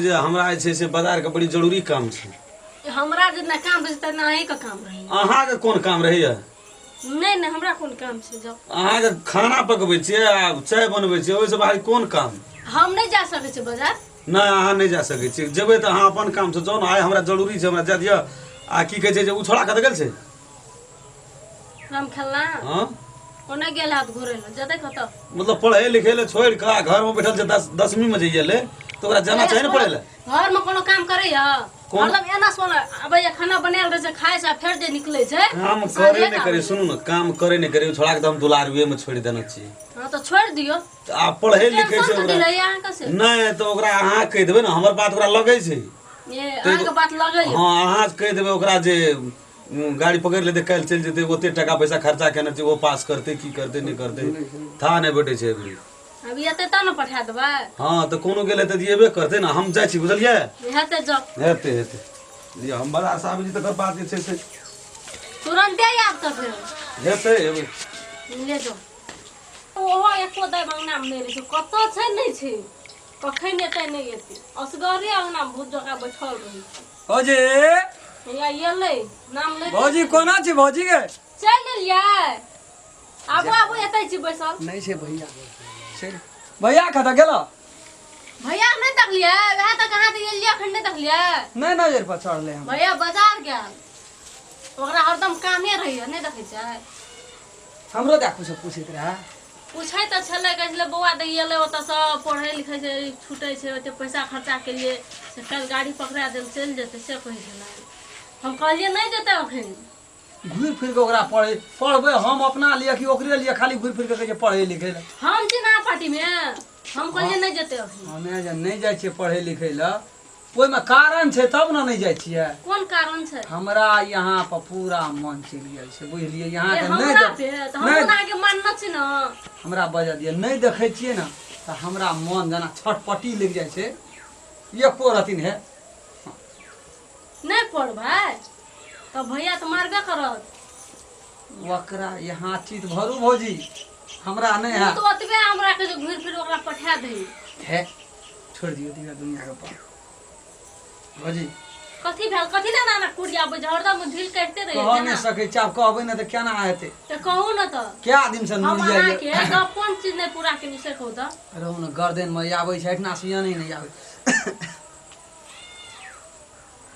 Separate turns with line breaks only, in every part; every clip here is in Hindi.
जे हमरा जे से बाजार के बड़ी जरूरी काम छे।
हमरा जितना काम रहे त नहीं का काम रही।
अहाँ के कोन काम रही है?
नहीं नहीं हमरा कोन काम छे जाओ।
अहाँ के खाना पकबै छियै आ चाय बनबै छियै, ओइ से बाहर कोन काम?
हम नहीं जा सके छे बाजार।
नहीं अहाँ नहीं जा सकै छी। जेबै त अहाँ अपन काम से जाउ न। आइ हमरा जरूरी छे, हमरा जा दिया। आ की कहै छै जे उ छोड़ा कत गेल छे?
राम खेलना
हां
ओने गेल हाथ घुरे ल जते कत।
मतलब पढ़े लिखे ले छोड़ के घर में बैठल छे 10वीं में जइए ले तो ओकरा जाना चाहिए न पढ़े ले।
घर में कोनो काम करे या मतलब एना सोना अबे ये खाना बनाल रहे छे खाए से फिर जे निकले छे।
काम करे नहीं करे, सुनू न, काम करे नहीं करे छोड़ा के हम दुलारुए में छोड़ देना चाहिए।
हां तो छोड़ दियो।
आ पढ़े लिखे से ओकरा नहीं तो ओकरा अहाँ कह देबै न, हमर बात ओकरा लगे छे।
ये अहाँ के बात लगे।
हां अहाँ कह देबै ओकरा जे गाड़ी पकड़ लेते कल चल जेते, ओते टका पैसा खर्चा केना छै, वो पास करते की करते नहीं करते था नहीं बैठे छे अभी।
अभी एते त न पठा देबै।
हां तो कोनो गेले त दिएबे करते ना, हम जाय छी बुझलिए।
हेते जाओ
हेते हेते ये हम बाजार साहब जी तकर बात जे छै से
तुरंत आब त फिर
हेते हेबे
ले जाओ। ओहो एको दाय मंगना में नहीं रहे कत छै नहीं छै, कखन एते नहीं एते असगरे अंगना भूत जका बैठल रही।
भौजी
या ये ले नाम ले
भौजी कोना छी भौजी के?
चल लिया आबो आबो एते छी बैसल।
नहीं छे भैया छे भैया कत गेल?
भैया नहीं देखलिए वहां तक कहां से एलिया खंड नहीं देखलिए।
नहीं नजर पर चढ़ले हम
भैया बाजार गेल ओकरा हरदम कामे रही नहीं देखे छै।
हमरो देखू से पूछित रहा
पूछे त छले कहले बौआ दे एले ओत से पढ़े लिखे से छूटे छै, ओते पैसा खर्चा के लिए से कल गाड़ी पकड़ा देल चल जेते से कहि देला। हम कहलिए नहीं जेते अखन
घूर फिर के ओकरा पढ़बे हम अपना लिए कि ओकरे लिए खाली घूर फिर के कहे पढ़े लिखे ले।
हम छी ना पार्टी में हम कहलिए नहीं जेते अखन।
हमें जे नहीं जाय छिए पढ़े लिखे ले ओइ में कारण छे तब ना नहीं जाय छिए।
कौन कारण छै?
हमरा यहाँ पर पूरा मन चल गेल छे बुझलिए। यहाँ के नहीं
हमरा पे त हमरा के मन न छै न।
हमरा बजा दिए नहीं देखे छिए ना त हमरा मन जना छटपटी लग जाय छे। एको रतिन है
नहीं पढ़बै तो भैया तो मारबे करत।
ओकरा यहाँ चीज भरू भौजी हमरा नहीं है
तो ओतबे हमरा के घुर फिर ओकरा पठा दे
है। छोड़ दियो दिया दुनिया के पास भौजी
कथी भेल कथी ना ना कुड़िया बे हरदम ढील करते रहे
कह नहीं सके चाप कहबे ना त केना हेते
तो कहू न त
क्या दिन से
हम
मुड़िया
आके ग कोन चीज नहीं पूरा के निसे कहू त
रहू न गर्दन में आबै छै इतना सुया नहीं आबै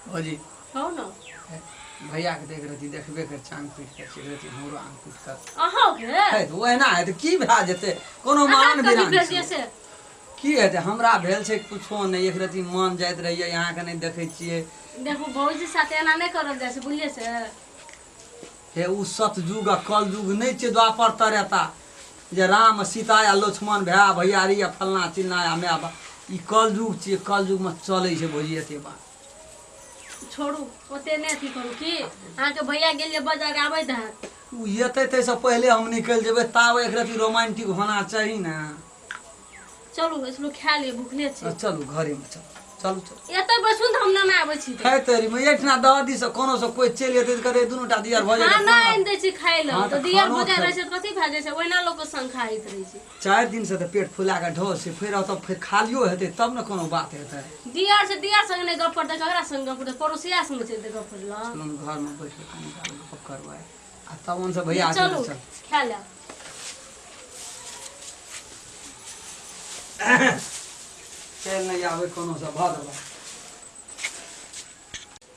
भौजी
कहू न
भैया के देख रही देखबे कर चांग पीट के चल रही हमरो आंग पीट कर
अहाँ के
है तो ओहना है तो की भा जेते कोनो मान बिरान
से
की हेते हमरा भेल छै कुछो नहीं। एक रती मन जाइत रहिए यहाँ के नहीं देखे छिए।
देखो भौजी साथे एना नहीं करल जाय से बुझलिए से
हे उ सतयुग आ कलयुग नहीं छे द्वापर तरेता जे राम सीता या लक्ष्मण भाई भैयारी या फलना चिलना या माय बा ई कलयुग छे। कलयुग में चले छे भौजी एते बात
छोड़ू ओते नहीं थी करू की अहाँ के भैया गेलिए बाजार आबै द
उ येते ते से पहले हम निकल जेबे ताव एक रती रोमांटिक होना चाहिए ना।
चलू इसलो खा लिए भूखले छे
चलू घरे में चल चलू चल
एते बसु हम ना आबै छी
है तेरी में एकना दादी से कोनो से कोई चल जेते करे दुनुटा दियार भ जाए
खाना आइन दै छी खाइ ल
हाँ,
तो
तो
दियर
खानो
बुझा
खाइ।
रहे छै कथी भा जाय छै ओहिना लोग के संग खाइत रहे छै।
4 दिन से तो पेट फुला के ढो से फिर तो फिर खालियो हेते तब न कोनो बात हेते।
दियर से दियर संग नहीं गप करते ककरा संग गप करते पड़ोसिया संग छै गप करला।
चलो घर में बैठ के कनी काल गप करवाए आ तब उनसे भैया आके
चलो
चल
खा ले
चल नहीं आवे कोनो से भाग बा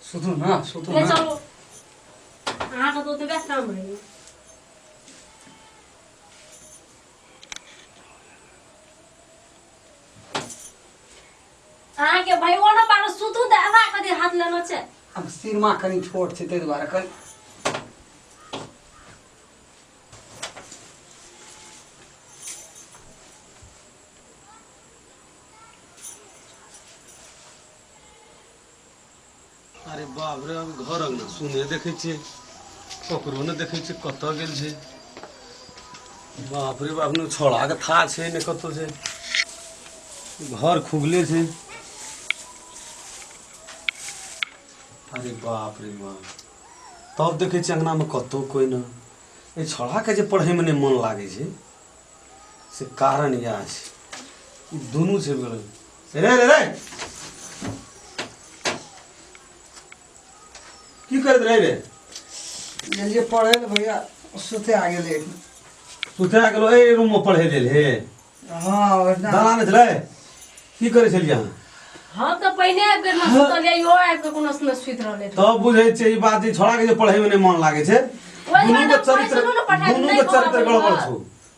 सुतू ना
ले चलो अहाँ का तो ओतबे काम रही। अहाँ के भाई ओना पारो सुतू त अना कदे हाथ लेनो छै।
अब सिरमा कनी छोट छै ते दुआरे कनी
अरे बाप रे अब घर अंगना सुने देखे छिए ककरो ने देखे छिए कत गेल छे। बाप रे बाप ने छोड़ा के था छे ने कतो छे घर खुगले छे। अरे बाप रे बाप तब देखे छी अंगना में कतो कोई ना। ए छोड़ा के जे पढ़े में नहीं मन लागे छे से कारण या छे ई दुनू छे बेल रे रे रे करत रहे रे
ये पढ़े ले भैया सुते आ गेले
सुते गेलो ए रूम में पढ़े लेल हे
हाँ ओना
दाना ने छले की करे छलिया
हाँ तो पहिने आबि के न सुतल यो आबि के कोनो न सुत रहले
तब बुझे छे ई बात जे छोड़ा के जे पढ़े में नहीं मन लागे छे दोनों के चरित्र गड़बड़ छौ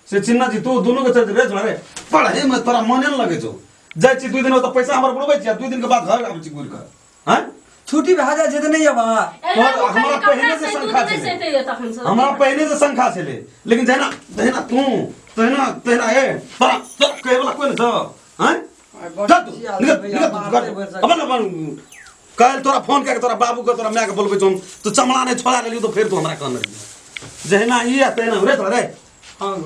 से चिन्ना जी तू दोनों के चरित्र रे छोड़ा रे पढ़े में तोरा मने न लगे छौ जाय छी 2 दिन तो पैसा हमर बुड़बै छी 2 दिन के बाद घर आबै छी घुर कर हैं
छुट्टी भा जाए छै त नहीं अब
हमरा पहले से शंका छले हमरा पहले से शंका छले लेकिन जहना तहना तू तहना ए तोरा कहे वाला कोई न छ हैं कल तोरा फोन करके तोरा बाबू के तोरा माय के बोलबे छौ तू चमड़ा नहीं छोड़ा लेली तो फिर तू हमरा कहन रही जहना ई है तहना रे तोरा रे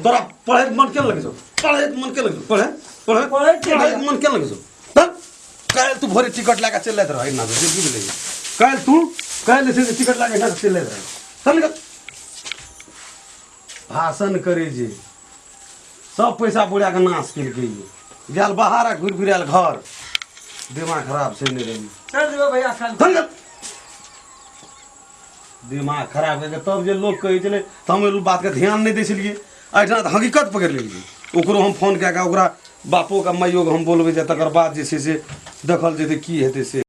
तोरा पढ़े मन के लगे छौ पढ़े मन के लगे पढ़े मन के लगे छौ तब कल तू भोरे टिकट लगा चल लेत रह ना जे की बोले कल तू कल से टिकट लगा ना चल लेत रह चल भाषण करे जे सब पैसा बुढ़ा के नाश केल के गेल बाहर घुर फिरल घर दिमाग खराब से नहीं रही
चल जो भैया कल
दिमाग खराब करके तब जे लोग कहे चले तो हम बात के ध्यान नहीं दै छलिए एहिठाम तऽ हकीकत पकड़ि लेलिए ओकरो हम फोन कए कऽ ओकरा बापो का माइयो के हम बोलबै जे तकर बाद जे छै से देखल जेतै की हेतै से